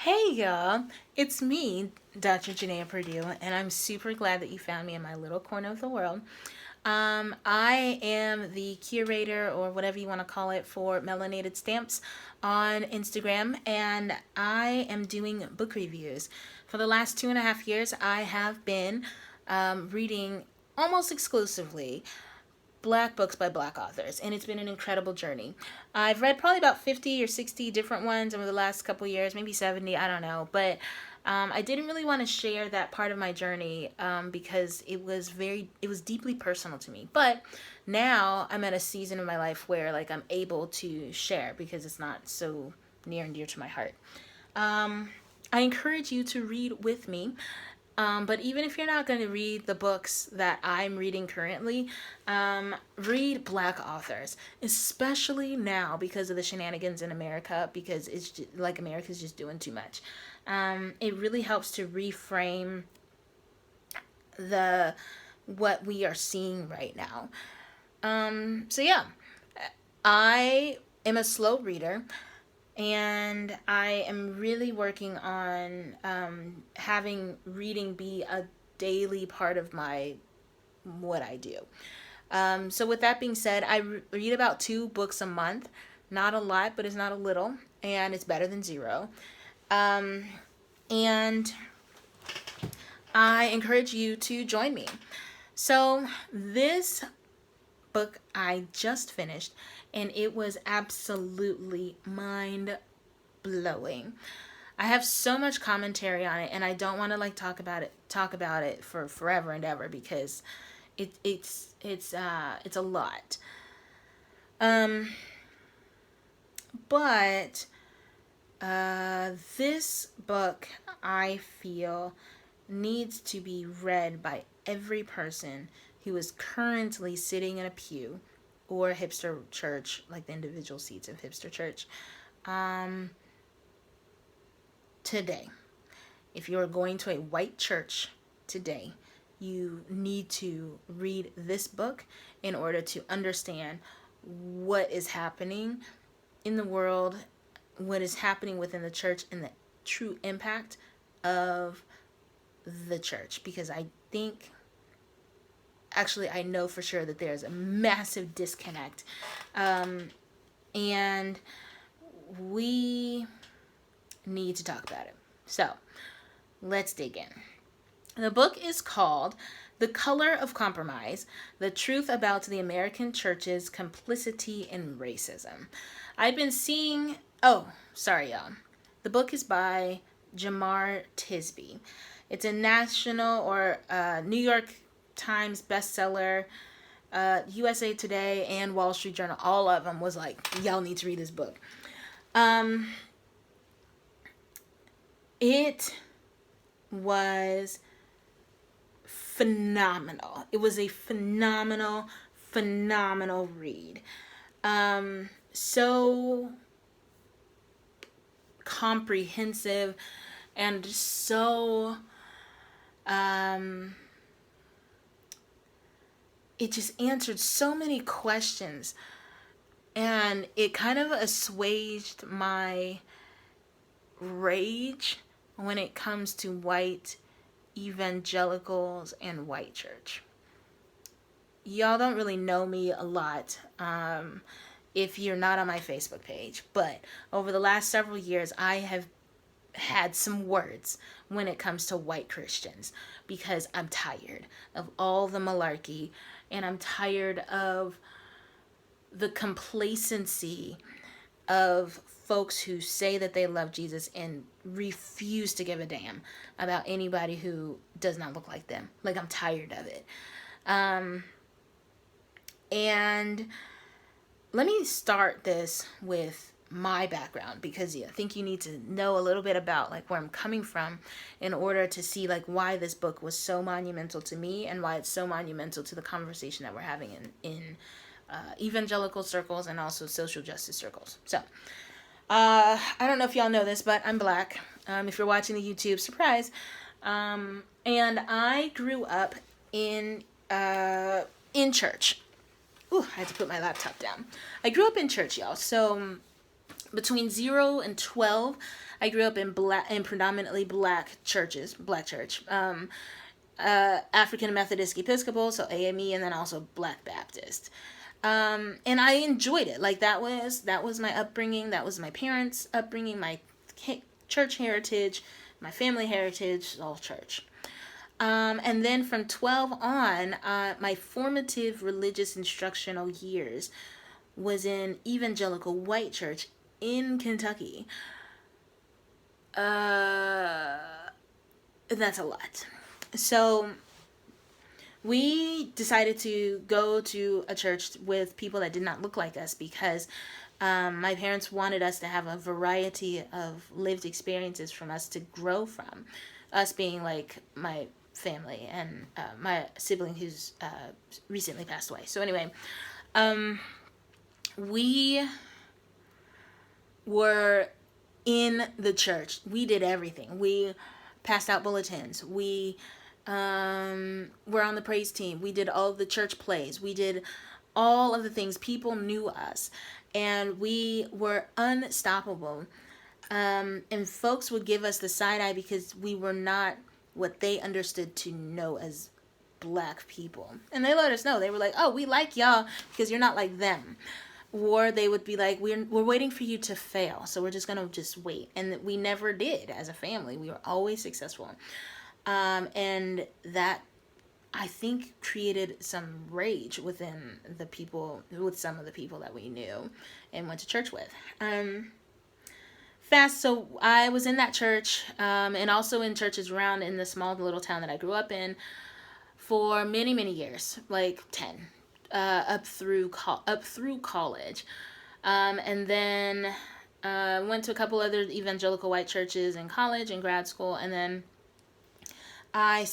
Hey y'all, it's me, Dr. Janaea Purdue, and I'm super glad that you found me in my little corner of the world. I am the curator, or whatever you want to call it, for Melanated Stamps on Instagram, and I am doing book reviews. For the last 2.5 years, I have been reading almost exclusively Black books by Black authors, and it's been an incredible journey. I've read probably about 50 or 60 different ones over the last couple years, maybe 70, I don't know. But I didn't really want to share that part of my journey because it was deeply personal to me. But now I'm at a season of my life where like I'm able to share because it's not so near and dear to my heart. I encourage you to read with me. But even if you're not going to read the books that I'm reading currently, read Black authors, especially now because of the shenanigans in America, because it's just, like America's just doing too much. It really helps to reframe the what we are seeing right now. So yeah, I am a slow reader and I am really working on having reading be a daily part of my what I do. So with that being said, read about 2 books a month. Not a lot, but it's not a little, and it's better than zero. And I encourage you to join me. So this book I just finished, and it was absolutely mind blowing. I have so much commentary on it, and I don't want to like talk about it for forever and ever because it's a lot. Um, but this book I feel needs to be read by every person who is currently sitting in a pew or hipster church, like the individual seats of hipster church, today. If you are going to a white church today, you need to read this book in order to understand what is happening in the world, what is happening within the church, and the true impact of the church. Because I think, actually, I know for sure that there's a massive disconnect. And we need to talk about it. So, let's dig in. The book is called The Color of Compromise: The Truth About the American Church's Complicity in Racism. I've been seeing, oh, sorry, y'all. The book is by Jamar Tisby. It's a national or New York Times bestseller. USA Today and Wall Street Journal, all of them was like, y'all need to read this book. It was phenomenal. It was a phenomenal read. So comprehensive and so it just answered so many questions, and it kind of assuaged my rage when it comes to white evangelicals and white church. Y'all don't really know me a lot if you're not on my Facebook page, but over the last several years, I have had some words when it comes to white Christians because I'm tired of all the malarkey, and I'm tired of the complacency of folks who say that they love Jesus and refuse to give a damn about anybody who does not look like them. Like, I'm tired of it. And let me start this with my background because I think you need to know a little bit about like where I'm coming from in order to see like why this book was so monumental to me and why it's so monumental to the conversation that we're having in evangelical circles and also social justice circles. So I don't know if y'all know this, but I'm Black. If you're watching the YouTube, surprise. And I grew up in church. Ooh, I had to put my laptop down. I grew up in church, y'all. So between 0 and 12, I grew up in predominantly black churches, black church, African Methodist Episcopal, so AME, and then also Black Baptist. And I enjoyed it. Like that was my upbringing. That was my parents' upbringing, my church heritage, my family heritage, all church. And then from 12 on, my formative religious instructional years was in evangelical white church in Kentucky. That's a lot. So we decided to go to a church with people that did not look like us because my parents wanted us to have a variety of lived experiences from us to grow from. Us being like my family and my sibling who's recently passed away. So anyway, we were in the church. We did everything. We passed out bulletins. We were on the praise team. We did all the church plays. We did all of the things. People knew us, and we were unstoppable. And folks would give us the side eye because we were not what they understood to know as black people. And they let us know. They were like, oh, we like y'all because you're not like them. Or they would be like, we're waiting for you to fail, so we're just going to just wait. And we never did as a family. We were always successful. And that, I think, created some rage within the people, with some of the people that we knew and went to church with. So I was in that church, and also in churches around in the small little town that I grew up in for many, many years, like 10, up through college. And then went to a couple other evangelical white churches in college and grad school, and then I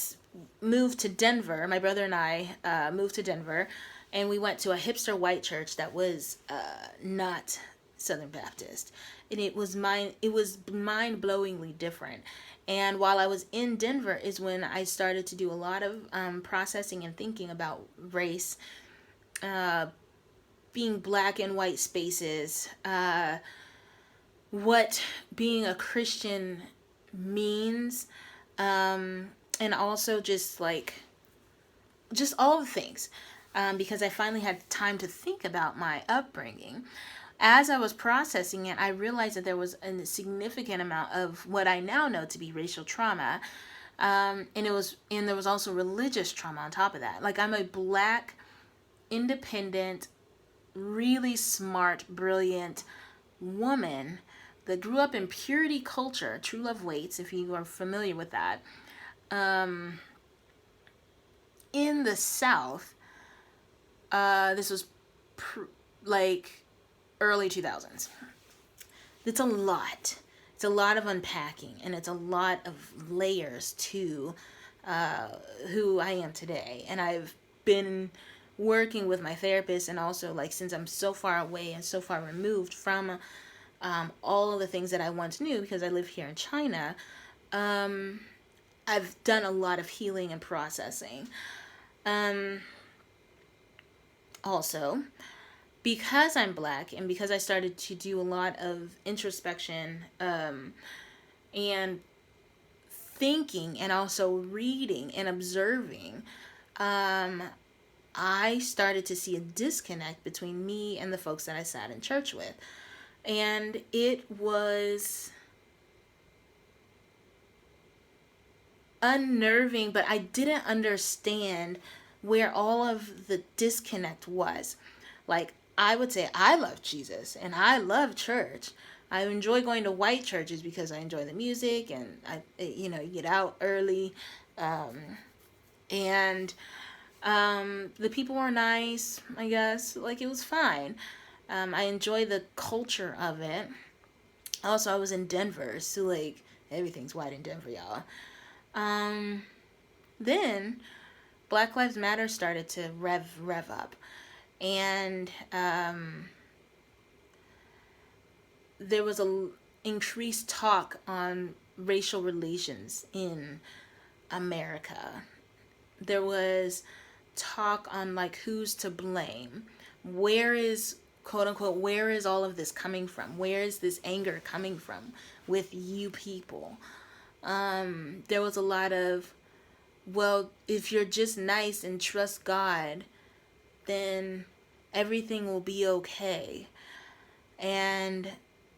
moved to Denver. My brother and I moved to Denver, and we went to a hipster white church that was not Southern Baptist, and it was mind-blowingly different. And while I was in Denver is when I started to do a lot of processing and thinking about race, being black and white spaces, what being a Christian means, and also just all the things, because I finally had time to think about my upbringing. As I was processing it, I realized that there was a significant amount of what I now know to be racial trauma, and there was also religious trauma on top of that. Like, I'm a black, independent, really smart, brilliant woman that grew up in purity culture. True Love Waits, if you are familiar with that, in the South. This was early 2000s. It's a lot. It's a lot of unpacking, and it's a lot of layers to who I am today. And I've been working with my therapist, and also, like, since I'm so far away and so far removed from all of the things that I once knew, because I live here in China, I've done a lot of healing and processing. Also, because I'm black, and because I started to do a lot of introspection and thinking, and also reading and observing, I started to see a disconnect between me and the folks that I sat in church with. And it was unnerving, but I didn't understand where all of the disconnect was. Like, I would say I love Jesus and I love church. I enjoy going to white churches because I enjoy the music, and you get out early, and the people were nice, I guess. Like, it was fine. I enjoy the culture of it. Also, I was in Denver, so like everything's white in Denver, y'all. Then Black Lives Matter started to rev up. And there was a increased talk on racial relations in America. There was talk on, like, who's to blame. Where is quote unquote, where is all of this coming from? Where is this anger coming from with you people? There was a lot of, well, if you're just nice and trust God, then everything will be okay. And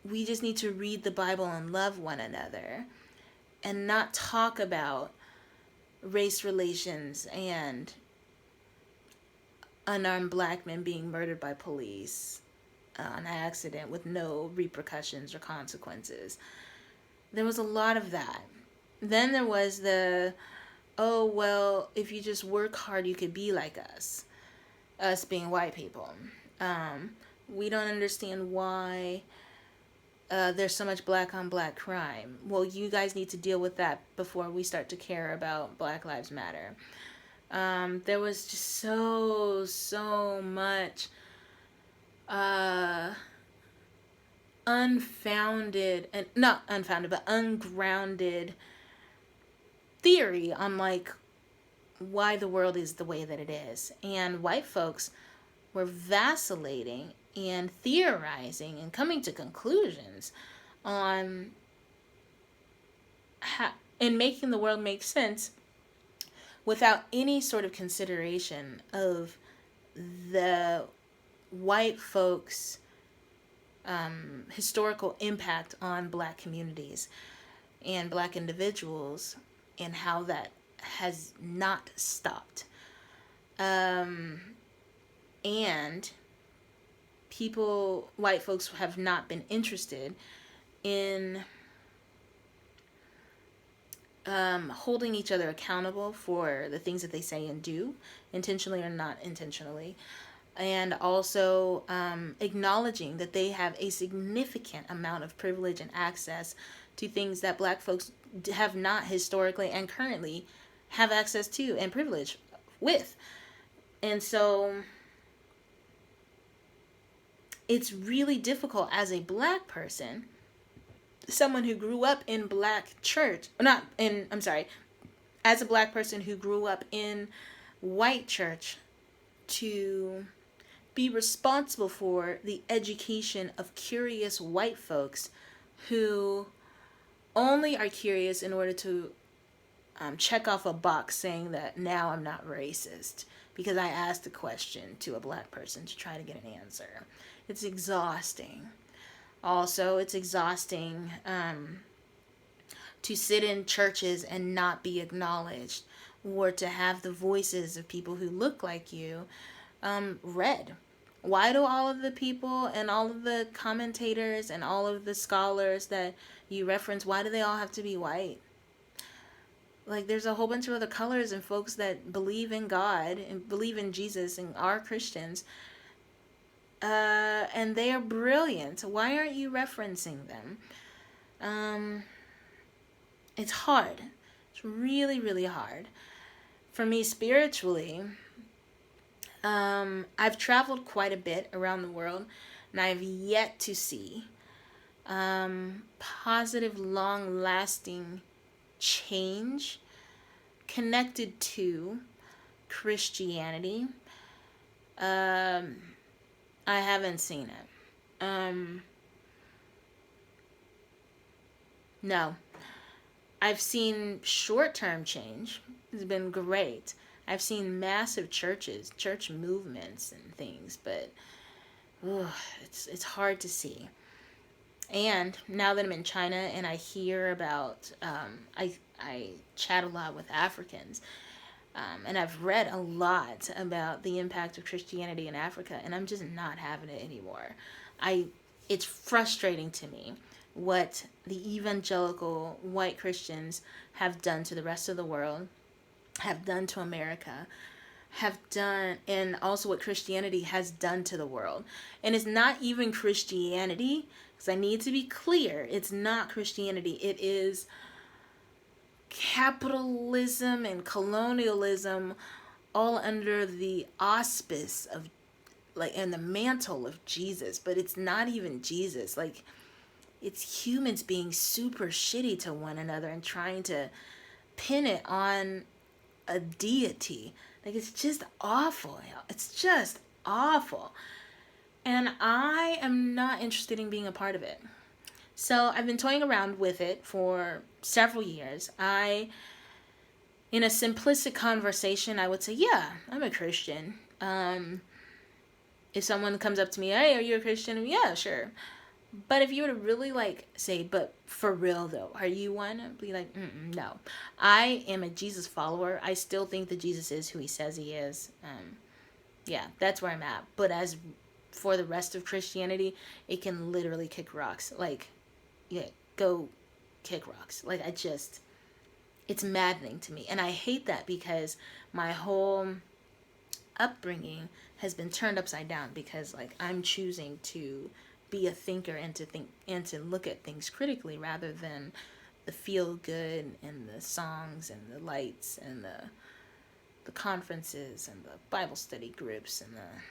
we just need to read the Bible and love one another and not talk about race relations and unarmed black men being murdered by police on accident with no repercussions or consequences. There was a lot of that. Then there was the, oh, well, if you just work hard, you could be like us being white people. We don't understand why there's so much black on black crime. Well, you guys need to deal with that before we start to care about Black Lives Matter. There was just so much unfounded, and not unfounded, but ungrounded theory on like why the world is the way that it is. And white folks were vacillating and theorizing and coming to conclusions on how, and making the world make sense without any sort of consideration of the white folks' historical impact on black communities and black individuals, and how that has not stopped. And white folks have not been interested in holding each other accountable for the things that they say and do, intentionally or not intentionally, and also acknowledging that they have a significant amount of privilege and access to things that black folks have not historically and currently have access to and privilege with. And so it's really difficult as a black person, someone who grew up in black church, as a black person who grew up in white church, to be responsible for the education of curious white folks who only are curious in order to check off a box saying that now I'm not racist because I asked a question to a black person to try to get an answer. It's exhausting. Also, it's exhausting to sit in churches and not be acknowledged, or to have the voices of people who look like you read. Why do all of the people and all of the commentators and all of the scholars that you reference, why do they all have to be white? Like, there's a whole bunch of other colors and folks that believe in God and believe in Jesus and are Christians. And they are brilliant. Why aren't you referencing them? It's hard. It's really, really hard. For me spiritually, I've traveled quite a bit around the world, and I've yet to see positive, long-lasting change connected to Christianity. I haven't seen it. No. I've seen short-term change. It's been great. I've seen massive churches, church movements and things, but it's hard to see. And now that I'm in China and I hear about, I chat a lot with Africans, and I've read a lot about the impact of Christianity in Africa, and I'm just not having it anymore. It's frustrating to me what the evangelical white Christians have done to the rest of the world, have done to America, have done, and also what Christianity has done to the world. And it's not even Christianity, because I need to be clear, it's not Christianity. It is capitalism and colonialism, all under the auspice of, like, and the mantle of Jesus. But it's not even Jesus. Like, it's humans being super shitty to one another and trying to pin it on a deity. Like, it's just awful. It's just awful. And I am not interested in being a part of it. So I've been toying around with it for several years. In a simplistic conversation, I would say, yeah, I'm a Christian. If someone comes up to me, hey, are you a Christian? Yeah, sure. But if you were to really like say, but for real though, are you one? I'd be like, no. I am a Jesus follower. I still think that Jesus is who he says he is. Yeah, that's where I'm at. But as for the rest of Christianity, it can literally kick rocks. Like, yeah, go kick rocks. Like, it's maddening to me. And I hate that because my whole upbringing has been turned upside down because, like, I'm choosing to be a thinker and to think and to look at things critically rather than the feel good and the songs and the lights and the conferences and the Bible study groups and the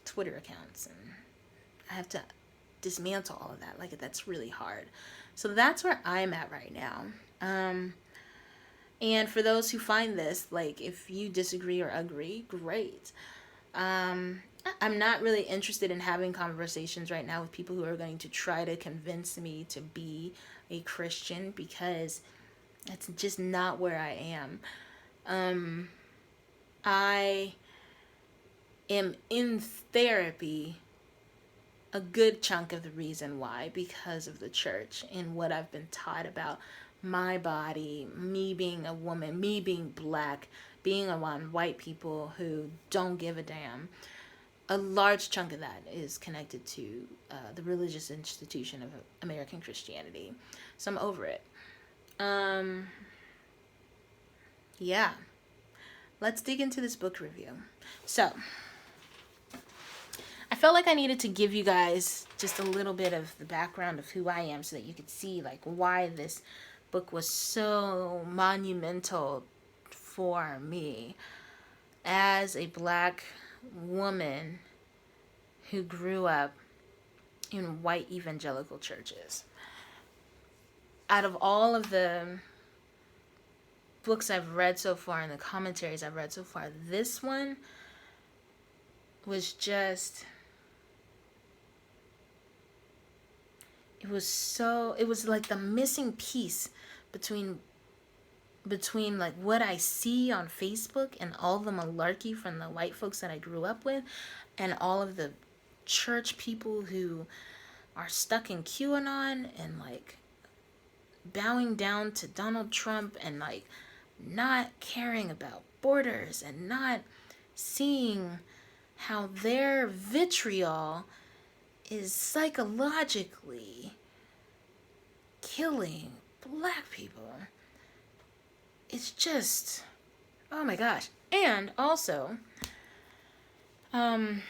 Twitter accounts. And I have to dismantle all of that. Like, that's really hard. So that's where I'm at right now. And for those who find this, like, if you disagree or agree, great. I'm not really interested in having conversations right now with people who are going to try to convince me to be a Christian because that's just not where I am. I am in therapy a good chunk of the reason why because of the church and what I've been taught about my body, me being a woman, me being black, being around white people who don't give a damn. A large chunk of that is connected to the religious institution of American Christianity. So I'm over it. Yeah. Let's dig into this book review. So, I felt like I needed to give you guys just a little bit of the background of who I am so that you could see like why this book was so monumental for me as a black woman who grew up in white evangelical churches. Out of all of the books I've read so far and the commentaries I've read so far, this one was just, it was like the missing piece between like what I see on Facebook and all the malarkey from the white folks that I grew up with and all of the church people who are stuck in QAnon and like bowing down to Donald Trump and like not caring about borders and not seeing how their vitriol is psychologically killing black people. It's just, oh my gosh. And also, I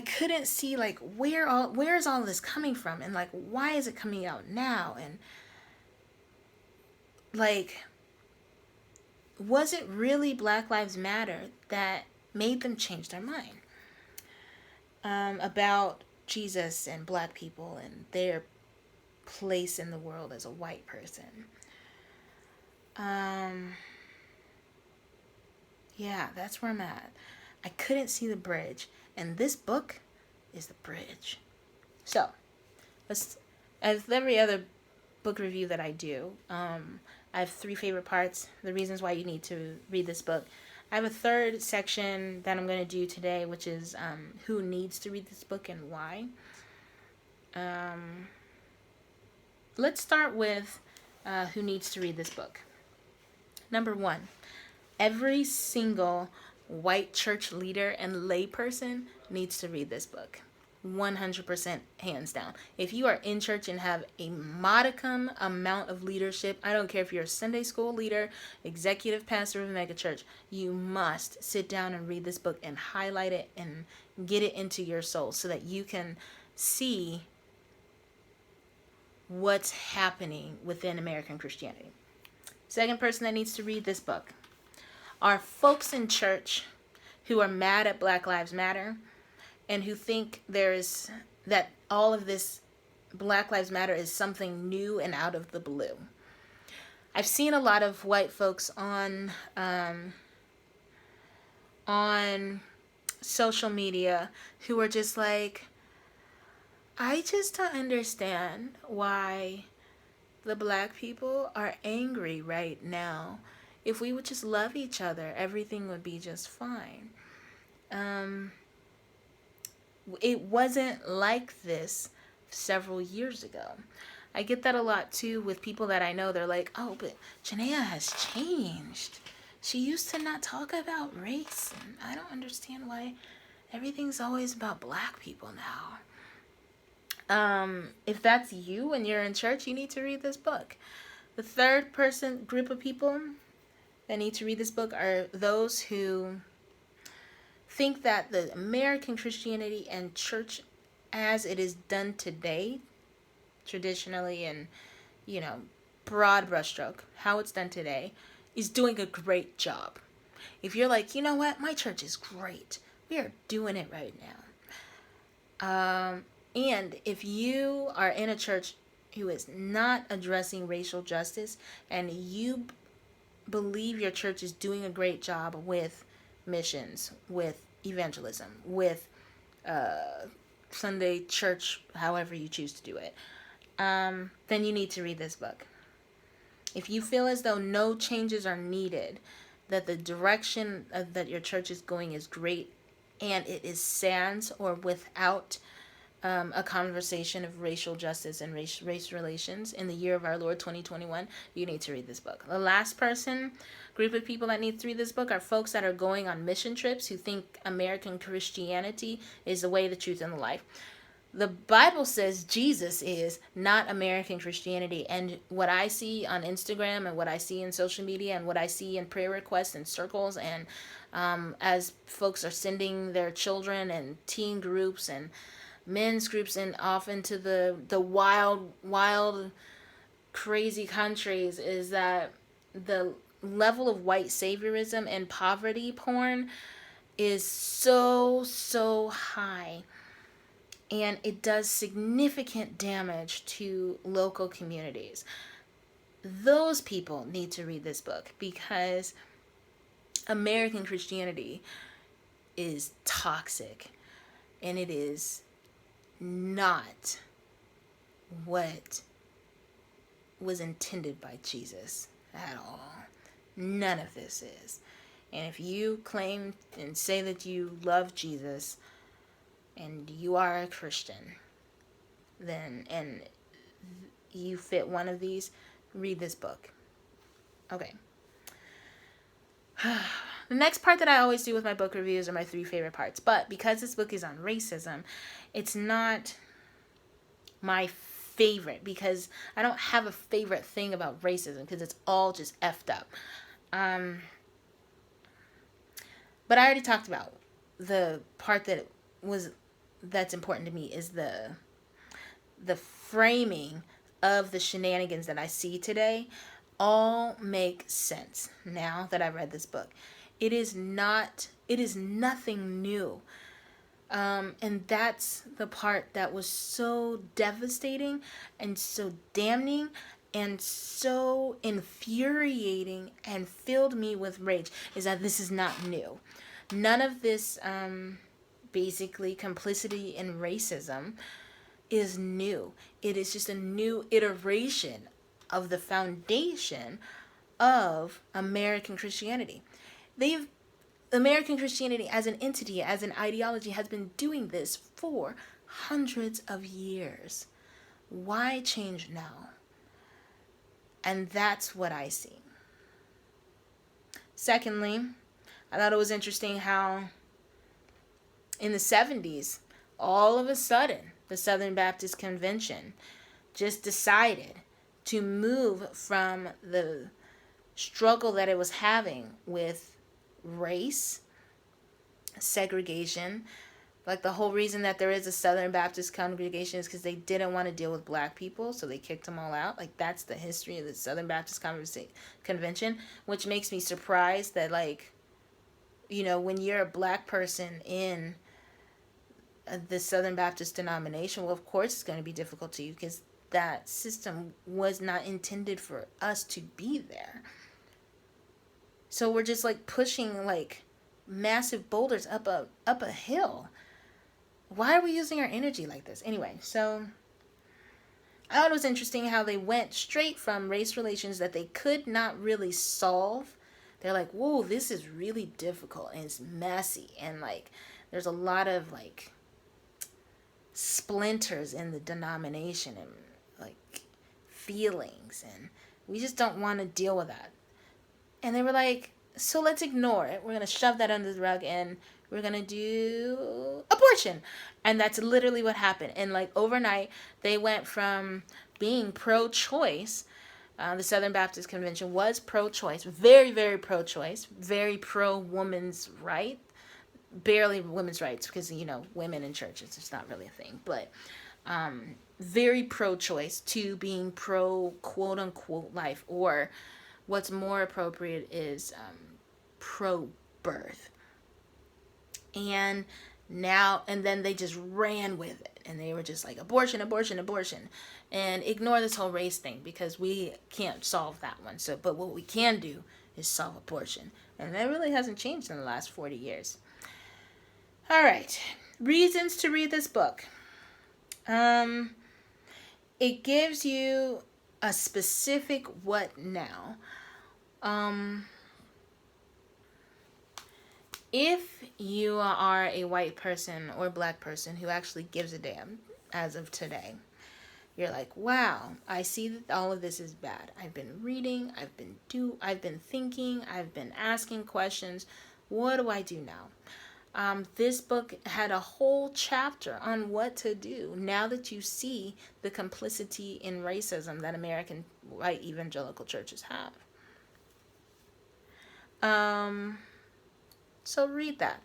couldn't see like where's all this coming from and like why is it coming out now and like was it really Black Lives Matter that made them change their mind about Jesus and black people and their place in the world as a white person? Yeah, that's where I'm at. I couldn't see the bridge, and this book is the bridge. So, as every other book review that I do, I have 3 favorite parts, the reasons why you need to read this book. I have a third section that I'm going to do today, which is who needs to read this book and why. Let's start with who needs to read this book. Number 1, every single white church leader and layperson needs to read this book. 100% hands down. If you are in church and have a modicum amount of leadership, I don't care if you're a Sunday school leader, executive pastor of a mega church, you must sit down and read this book and highlight it and get it into your soul so that you can see what's happening within American Christianity. Second person that needs to read this book are folks in church who are mad at Black Lives Matter and who think that all of this Black Lives Matter is something new and out of the blue. I've seen a lot of white folks on social media who are just like, I just don't understand why the black people are angry right now. If we would just love each other, everything would be just fine. Um, it wasn't like this several years ago. I get that a lot too with people that I know. They're like, oh, but Janaea has changed. She used to not talk about race. And I don't understand why everything's always about black people now. If that's you and you're in church, you need to read this book. The third person group of people that need to read this book are those who think that the American Christianity and church as it is done today, traditionally and, you know, broad brushstroke, how it's done today, is doing a great job. If you're like, you know what, my church is great, we are doing it right now. And if you are in a church who is not addressing racial justice and you believe your church is doing a great job with missions, with evangelism, with Sunday church, however you choose to do it, then you need to read this book. If you feel as though no changes are needed, that the direction that your church is going is great, and it is sans or without a conversation of racial justice and race relations in the year of our Lord 2021, you need to read this book. The last group of people that need to read this book are folks that are going on mission trips who think American Christianity is the way, the truth, and the life. The Bible says Jesus is, not American Christianity. And what I see on Instagram and what I see in social media and what I see in prayer requests and circles and as folks are sending their children and teen groups and men's groups and off into the wild, crazy countries, is that the level of white saviorism and poverty porn is so high. And it does significant damage to local communities. Those people need to read this book because American Christianity is toxic and it is not what was intended by Jesus at all. None of this is. And if you claim and say that you love Jesus and you are a Christian, then, and you fit one of these, read this book. Okay. The next part that I always do with my book reviews are my 3 favorite parts. But because this book is on racism, it's not my favorite because I don't have a favorite thing about racism because it's all just effed up. But I already talked about the part that's important to me is the framing of the shenanigans that I see today all make sense now that I've read this book. It is nothing new. And that's the part that was so devastating and so damning and so infuriating and filled me with rage, is that this is not new. None of this basically complicity in racism is new. It is just a new iteration of the foundation of American Christianity. American Christianity as an entity, as an ideology, has been doing this for hundreds of years. Why change now? And that's what I see. Secondly, I thought it was interesting how in the 70s, all of a sudden, the Southern Baptist Convention just decided to move from the struggle that it was having with race, segregation. Like, the whole reason that there is a Southern Baptist congregation is because they didn't want to deal with black people, so they kicked them all out. Like, that's the history of the Southern Baptist Convention, which makes me surprised that, like, you know, when you're a black person in the Southern Baptist denomination, well, of course it's going to be difficult to you because that system was not intended for us to be there. So we're just like pushing like massive boulders up a hill. Why are we using our energy like this? Anyway, so I thought it was interesting how they went straight from race relations that they could not really solve. They're like, whoa, this is really difficult and it's messy. And like, there's a lot of like splinters in the denomination and like feelings. And we just don't want to deal with that. And they were like, so let's ignore it. We're going to shove that under the rug and we're going to do abortion. And that's literally what happened. And like overnight, they went from being pro-choice. The Southern Baptist Convention was pro-choice, very, very pro-choice, very pro-woman's right. Barely women's rights because, you know, women in churches, it's not really a thing. But very pro-choice to being pro-quote-unquote life, or what's more appropriate is pro-birth. And then they just ran with it. And they were just like, abortion, abortion, abortion. And ignore this whole race thing because we can't solve that one. But what we can do is solve abortion. And that really hasn't changed in the last 40 years. All right. Reasons to read this book. It gives you a specific what now. If you are a white person or black person who actually gives a damn as of today, you're like, wow, I see that all of this is bad. I've been reading, I've been thinking, I've been asking questions. What do I do now? This book had a whole chapter on what to do now that you see the complicity in racism that American white evangelical churches have. So read that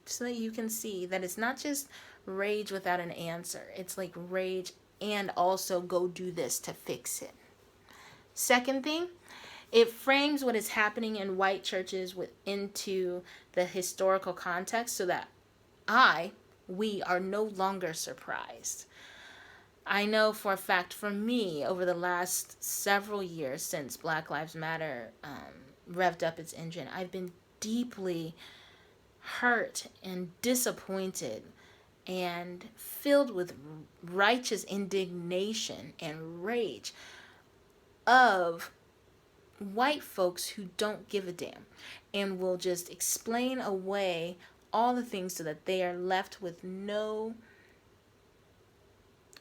so that you can see that it's not just rage without an answer. It's like rage and also go do this to fix it. Second thing, it frames what is happening in white churches into the historical context so that we are no longer surprised. I know for a fact, for me, over the last several years since Black Lives Matter revved up its engine, I've been deeply hurt and disappointed and filled with righteous indignation and rage of white folks who don't give a damn and will just explain away all the things so that they are left with no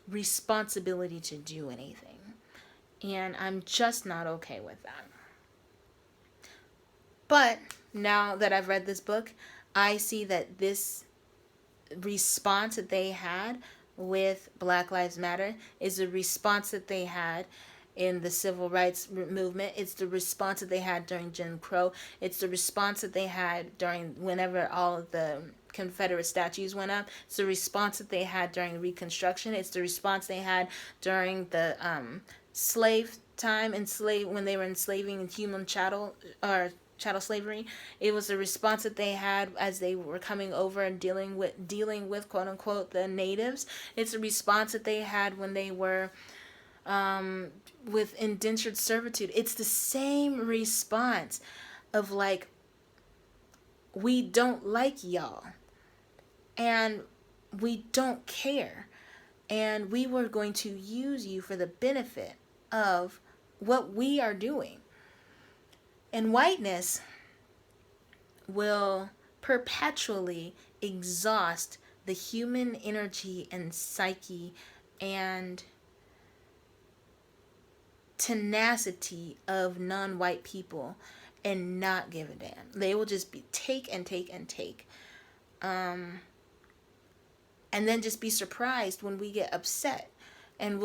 responsibility to do anything. And I'm just not okay with that. But now that I've read this book, I see that this response that they had with Black Lives Matter is a response that they had in the civil rights movement. It's the response that they had during Jim Crow. It's the response that they had during whenever all of the Confederate statues went up. It's the response that they had during Reconstruction. It's the response they had during the slave time, when they were enslaving human chattel slavery. It was the response that they had as they were coming over and dealing with quote unquote the natives. It's the response that they had when they were with indentured servitude. It's the same response of like, we don't like y'all and we don't care and we were going to use you for the benefit of what we are doing. And whiteness will perpetually exhaust the human energy and psyche and tenacity of non-white people and not give a damn. They will just be take and take and take. And then just be surprised when we get upset. And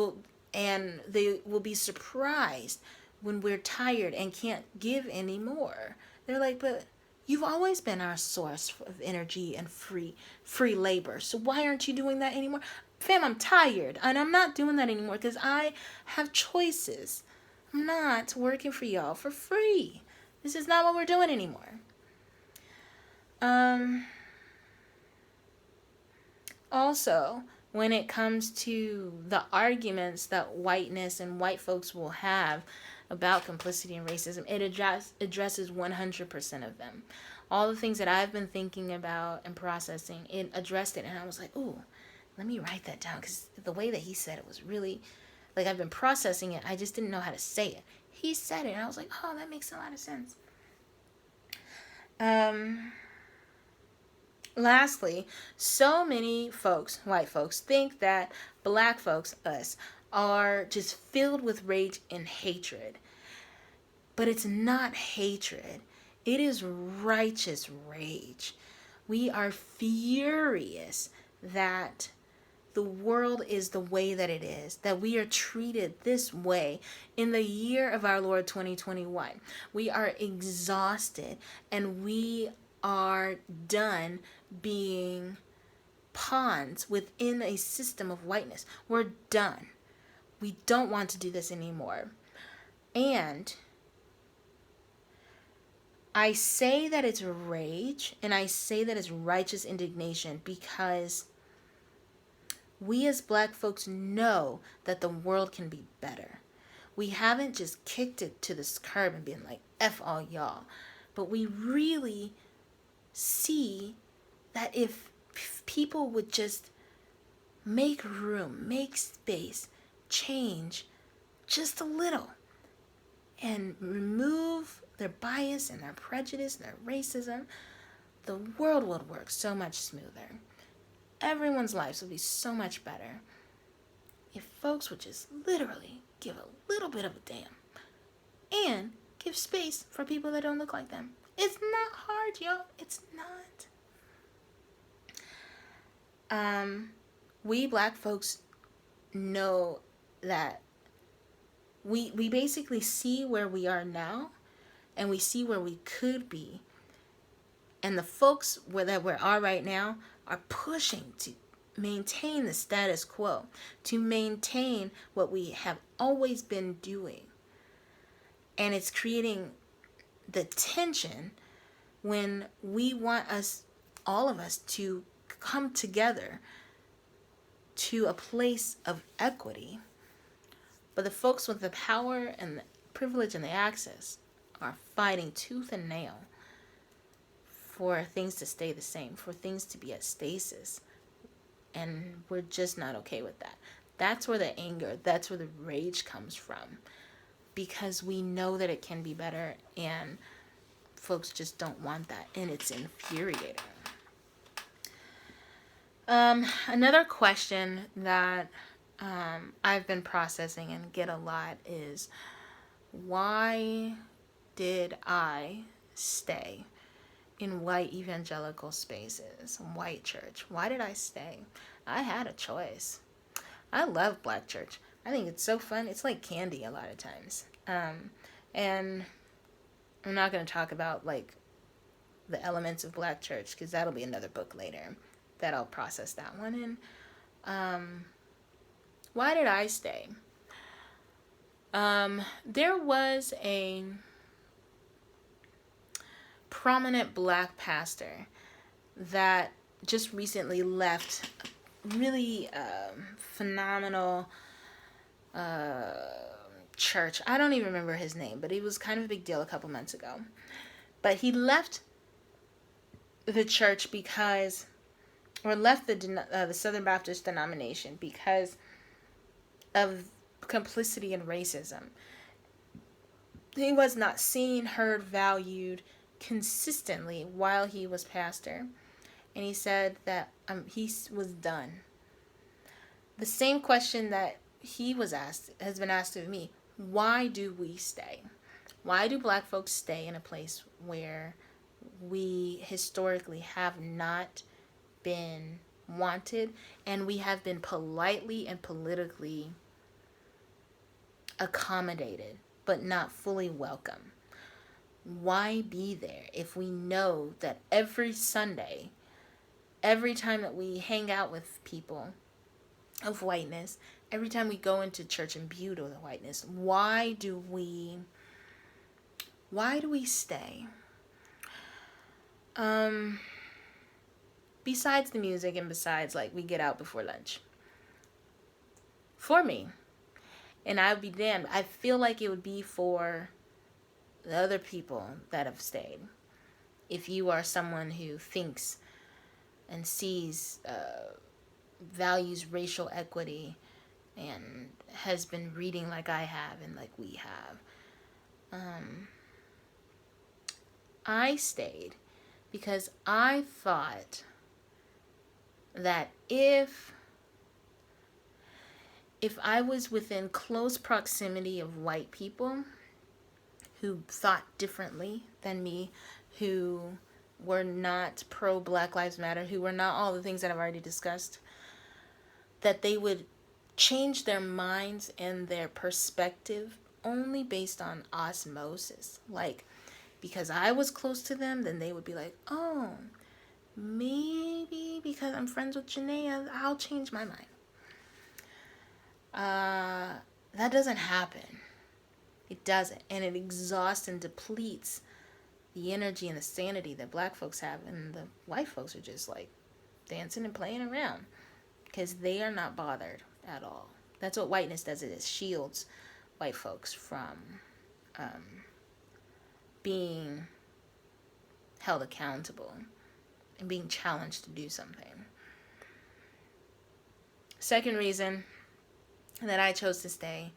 they will be surprised when we're tired and can't give anymore. They're like, but you've always been our source of energy and free labor. So why aren't you doing that anymore? Fam, I'm tired and I'm not doing that anymore because I have choices. I'm not working for y'all for free. This is not what we're doing anymore. Also, when it comes to the arguments that whiteness and white folks will have about complicity and racism, it addresses 100% of them. all the things that I've been thinking about and processing, it addressed it. And I was like, ooh, let me write that down, because the way that he said it was really, like, I've been processing it. I just didn't know how to say it. He said it, and I was like, oh, that makes a lot of sense. Lastly, so many folks, white folks, think that black folks, us, are just filled with rage and hatred. But it's not hatred, it is righteous rage. We are furious that the world is the way that it is, that we are treated this way in the year of our Lord 2021. We are exhausted, and we are done being pawns within a system of whiteness. We're done. We don't want to do this anymore. And I say that it's rage, and I say that it's righteous indignation, because we as black folks know that the world can be better. We haven't just kicked it to this curb and been like, F all y'all. But we really see that if people would just make room, make space, change just a little, and remove their bias and their prejudice and their racism, the world would work so much smoother. Everyone's lives would be so much better if folks would just literally give a little bit of a damn and give space for people that don't look like them. It's not hard, yo. It's not. We black folks know that we basically see where we are now, and we see where we could be. And the folks that we are right now are pushing to maintain the status quo, to maintain what we have always been doing. And it's creating the tension when we want all of us, to come together to a place of equity. But the folks with the power and the privilege and the access are fighting tooth and nail for things to stay the same, for things to be at stasis. And we're just not okay with that. That's where the anger, that's where the rage comes from. Because we know that it can be better, and folks just don't want that. And it's infuriating. Another question that I've been processing and get a lot is, why did I stay in white evangelical spaces, white church? Why did I stay? I had a choice. I love black church. I think it's so fun. It's like candy a lot of times. And I'm not going to talk about like the elements of black church, because that'll be another book later that I'll process that one in. Why did I stay? There was a prominent black pastor that just recently left a really phenomenal church. I don't even remember his name, but it was kind of a big deal a couple months ago. But he left the church because, or left the Southern Baptist denomination because of complicity and racism. He was not seen, heard, valued consistently while he was pastor. And he said that he was done. The same question that he was asked has been asked of me. Why do we stay? Why do black folks stay in a place where we historically have not been wanted, and we have been politely and politically accommodated but not fully welcome? Why be there if we know that every Sunday, every time that we hang out with people of whiteness, every time we go into church imbued with whiteness, why do we stay? Besides the music, and besides like we get out before lunch, for me, and I would be damned, I feel like it would be for the other people that have stayed. if you are someone who thinks and sees, values racial equity, and has been reading like I have and like we have, I stayed because I thought that if I was within close proximity of white people who thought differently than me, who were not pro Black Lives Matter, who were not all the things that I've already discussed, that they would change their minds and their perspective only based on osmosis. Like, because I was close to them, then they would be like, oh, maybe because I'm friends with Janaea, I'll change my mind. That doesn't happen. It doesn't. And it exhausts and depletes the energy and the sanity that black folks have. And the white folks are just like dancing and playing around because they are not bothered at all. That's what whiteness does. It shields white folks from being held accountable and being challenged to do something. Second reason that I chose to stay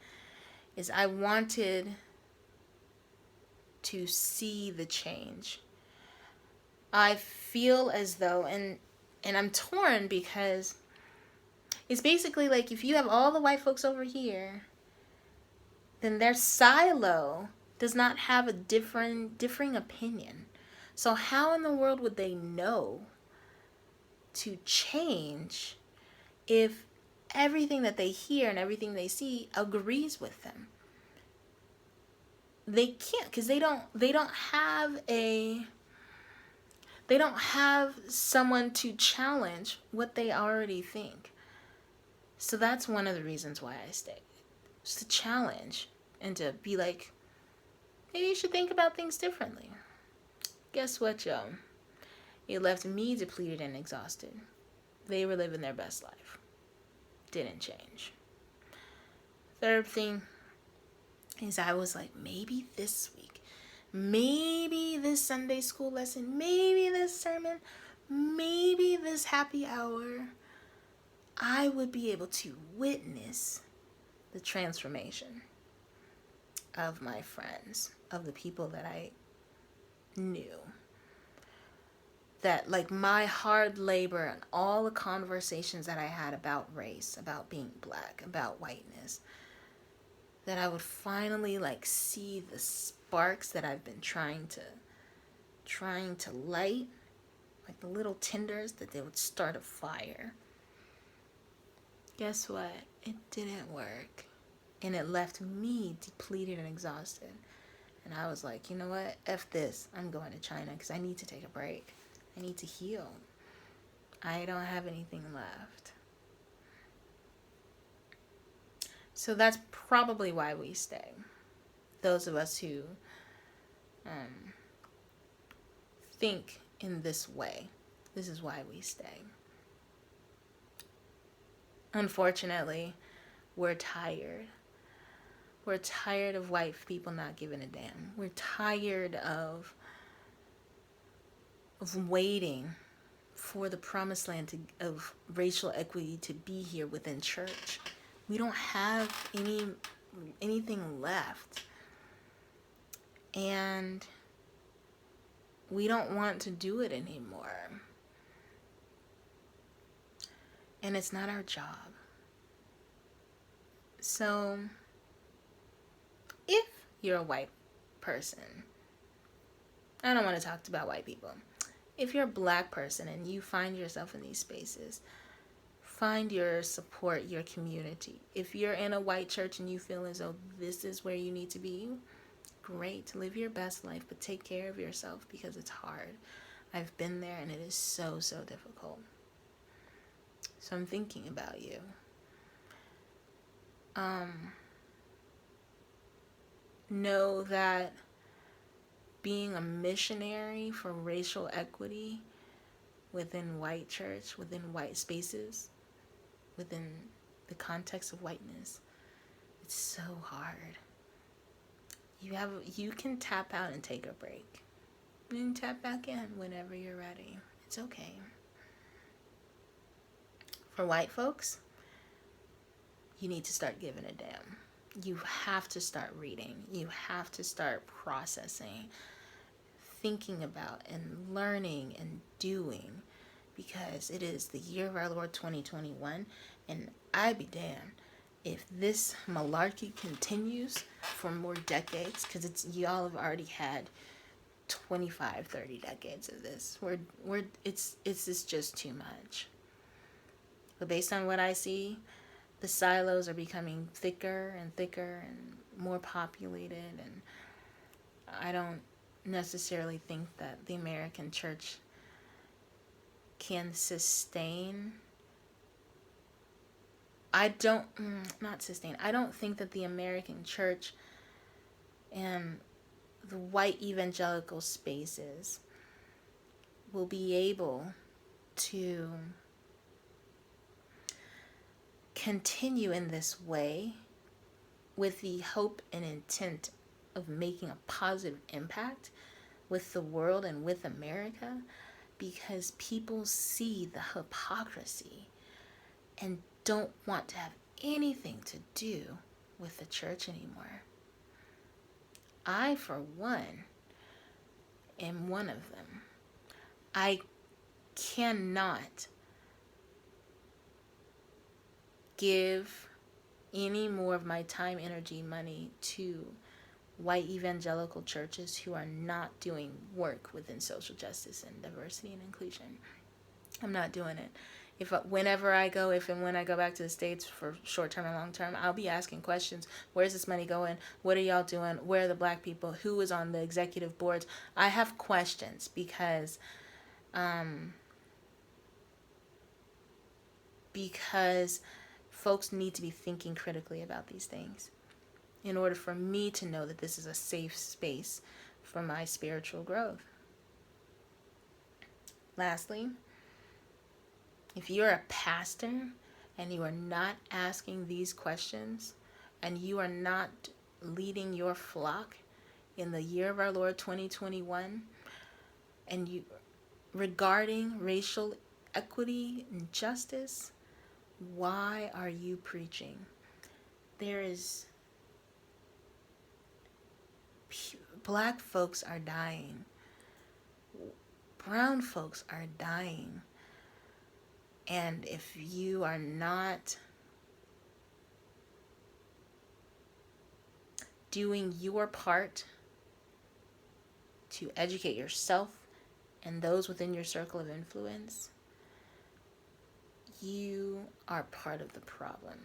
is I wanted to see the change. I feel as though, and I'm torn because it's basically like if you have all the white folks over here, then their silo does not have a differing opinion. So how in the world would they know to change if everything that they hear and everything they see agrees with them? They can't, because they don't have someone to challenge what they already think. So that's one of the reasons why I stayed. Just to challenge and to be like, maybe you should think about things differently. Guess what, yo? It left me depleted and exhausted. They were living their best life. Didn't change. Third thing is I was like, maybe this week, maybe this Sunday school lesson, maybe this sermon, maybe this happy hour, I would be able to witness the transformation of my friends, of the people that I knew. That like my hard labor and all the conversations that I had about race, about being black, about whiteness, that I would finally like see the sparks that I've been trying to light, like the little tinders, that they would start a fire. Guess what? It didn't work. And it left me depleted and exhausted. And I was like, you know what? F this. I'm going to China because I need to take a break. I need to heal. I don't have anything left. So that's probably why we stay. Those of us who think in this way, this is why we stay. Unfortunately, we're tired. We're tired of white people not giving a damn. We're tired of waiting for the promised land of racial equity to be here within church. We don't have anything left. And we don't want to do it anymore. And it's not our job. So, if you're a white person, I don't want to talk about white people. If you're a black person and you find yourself in these spaces, find your support, your community. If you're in a white church and you feel as though this is where you need to be, great. Live your best life, but take care of yourself because it's hard. I've been there and it is so, so difficult. So I'm thinking about you. Know that being a missionary for racial equity within white church, within white spaces, within the context of whiteness, it's so hard. You can tap out and take a break. And tap back in whenever you're ready. It's okay. For white folks, you need to start giving a damn. You have to start reading. You have to start processing, thinking about, and learning and doing, because it is the year of our Lord 2021, and I be damned if this malarkey continues for more decades, because y'all have already had 25, 30 decades of this. It's just too much. But based on what I see, the silos are becoming thicker and thicker and more populated, and I don't necessarily think that the American church can sustain. I don't, not sustain. I don't think that the American church and the white evangelical spaces will be able to continue in this way with the hope and intent of making a positive impact with the world and with America, because people see the hypocrisy and don't want to have anything to do with the church anymore. I, for one, am one of them. I cannot give any more of my time, energy, money to white evangelical churches who are not doing work within social justice and diversity and inclusion. I'm not doing it. Whenever I go, if and when I go back to the States for short term and long term, I'll be asking questions. Where's this money going? What are y'all doing? Where are the black people? Who is on the executive boards? I have questions because folks need to be thinking critically about these things in order for me to know that this is a safe space for my spiritual growth. Lastly, if you're a pastor and you are not asking these questions and you are not leading your flock in the year of our Lord 2021, and you regarding racial equity and justice, why are you preaching? Black folks are dying. Brown folks are dying. And if you are not doing your part to educate yourself and those within your circle of influence, you are part of the problem.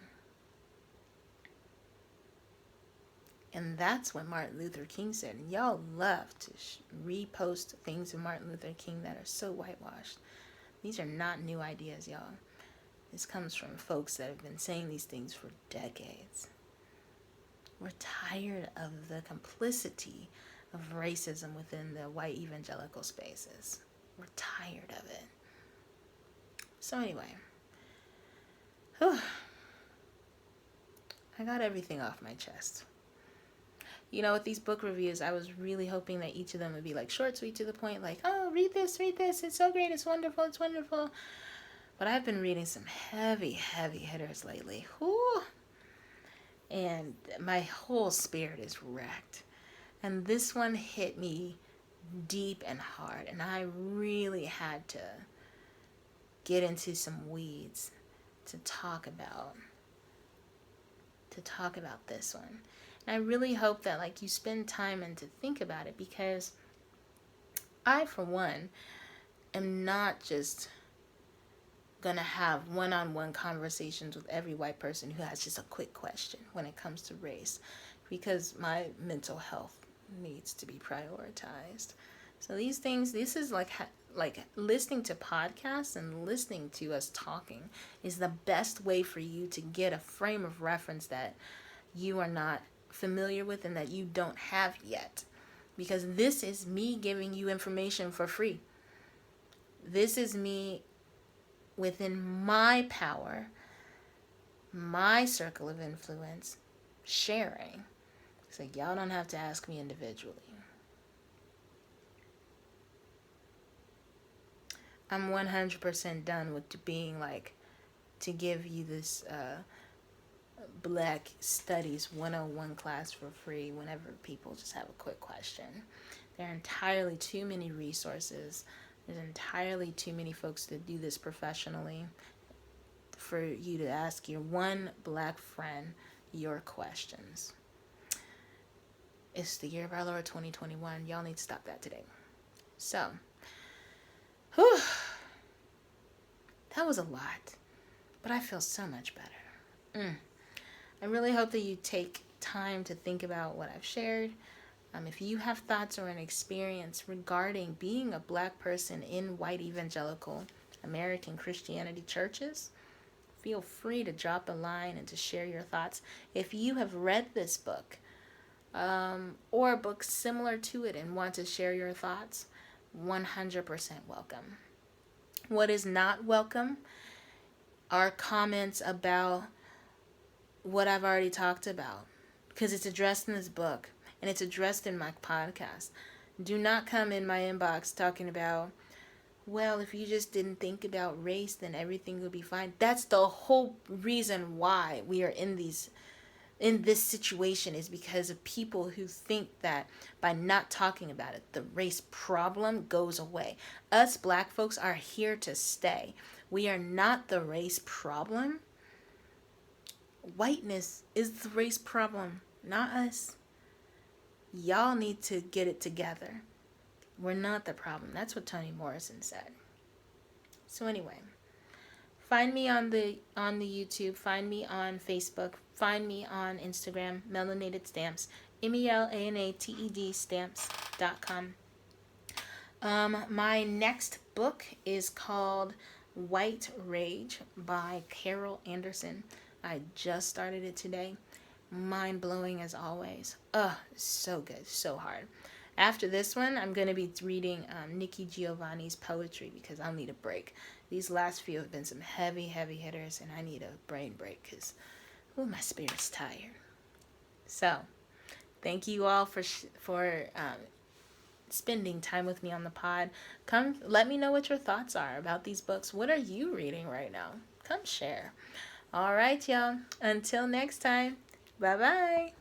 And that's what Martin Luther King said. And y'all love to repost things of Martin Luther King that are so whitewashed. These are not new ideas, y'all. This comes from folks that have been saying these things for decades. We're tired of the complicity of racism within the white evangelical spaces. We're tired of it. So anyway, I got everything off my chest. You know, with these book reviews, I was really hoping that each of them would be like short, sweet, to the point, like, oh, read this, it's so great, it's wonderful. But I've been reading some heavy hitters lately. Whew. And my whole spirit is wrecked. And this one hit me deep and hard, and I really had to get into some weeds to talk about this one. And I really hope that like you spend time and to think about it, because I, for one, am not just gonna have one-on-one conversations with every white person who has just a quick question when it comes to race, because my mental health needs to be prioritized. So these things, this is like listening to podcasts and listening to us talking is the best way for you to get a frame of reference that you are not familiar with and that you don't have yet. Because this is me giving you information for free. This is me within my power, my circle of influence, sharing. So y'all don't have to ask me individually. I'm 100% done with being like, to give you this Black Studies 101 class for free whenever people just have a quick question. There are entirely too many resources. There's entirely too many folks that do this professionally for you to ask your one Black friend your questions. It's the year of our Lord 2021. Y'all need to stop that today. So, whew, that was a lot, but I feel so much better. I really hope that you take time to think about what I've shared. If you have thoughts or an experience regarding being a Black person in white evangelical American Christianity churches, feel free to drop a line and to share your thoughts. If you have read this book or a book similar to it and want to share your thoughts, 100% welcome. What is not welcome are comments about what I've already talked about, because it's addressed in this book and it's addressed in my podcast. Do not come in my inbox talking about, well, if you just didn't think about race, then everything would be fine. That's the whole reason why we are in this situation, is because of people who think that by not talking about it, the race problem goes away. Us Black folks are here to stay. We are not the race problem. Whiteness is the race problem, not us. Y'all need to get it together. We're not the problem. That's what Toni Morrison said. So anyway, find me on the YouTube, find me on Facebook, find me on Instagram, Melanated Stamps, MELANATED stamps.com. My next book is called White Rage by Carol Anderson. I just started it today. Mind blowing as always. So good, so hard. After this one, I'm going to be reading Nikki Giovanni's poetry because I'll need a break. These last few have been some heavy hitters, and I need a brain break because my spirit's tired. So, thank you all for spending time with me on the pod. Come, let me know what your thoughts are about these books. What are you reading right now? Come share. All right, y'all. Until next time. Bye-bye.